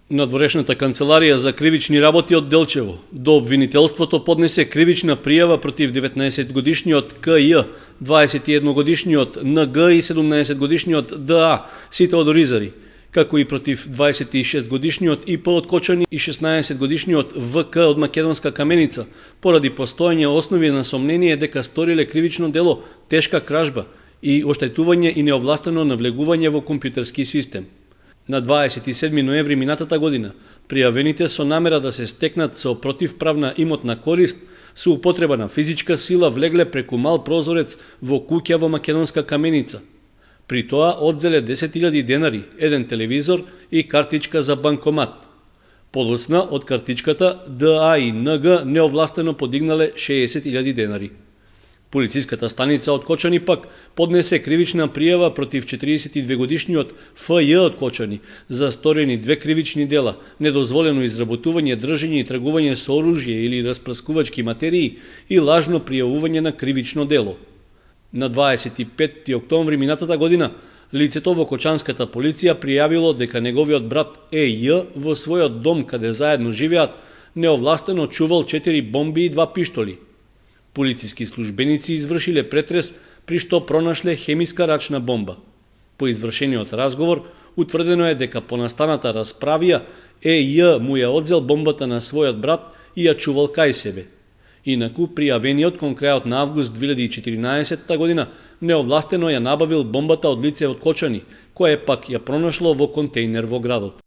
Надворешната канцеларија за кривични работи од Делчево до обвинителството поднесе кривична пријава против 19-годишниот КЈ, 21-годишниот НГ и 17-годишниот ДА, сите од Оризари, како и против 26-годишниот ИП од Кочани и 16-годишниот ВК од Македонска Каменица, поради постоење основи на сомнение дека сториле кривично дело тешка кражба и оштетување и неовластено навлегување во компјутерски систем. На 27 ноември минатата година, пријавените со намера да се стекнат со противправна имотна корист, со употреба на физичка сила влегле преку мал прозорец во куќа во Македонска Каменица. При тоа одзеле 10.000 денари, еден телевизор и картичка за банкомат. Подоцна од картичката ДА и НГ неовластено подигнале 60.000 денари. Полициската станица од Кочани пак поднесе кривична пријава против 42-годишниот ФЈ од Кочани за сторени две кривични дела: недозволено изработување, држење и тргување со оружје или распрскувачки материи и лажно пријавување на кривично дело. На 25 октомври минатата година лицето во Кочанската полиција пријавило дека неговиот брат ЕЈ во својот дом каде заедно живеат неовластено чувал 4 бомби и 2 пиштоли. Полициски службеници извршиле претрес при што пронашле хемиска рачна бомба. По извршениот разговор утврдено е дека по настаната расправија ЕЈ му ја одзел бомбата на својот брат и ја чувал кај себе. Инаку пријавениот кон крајот на август 2014 година неовластено ја набавил бомбата од лице од Кочани, кое пак ја пронашло во контејнер во градот.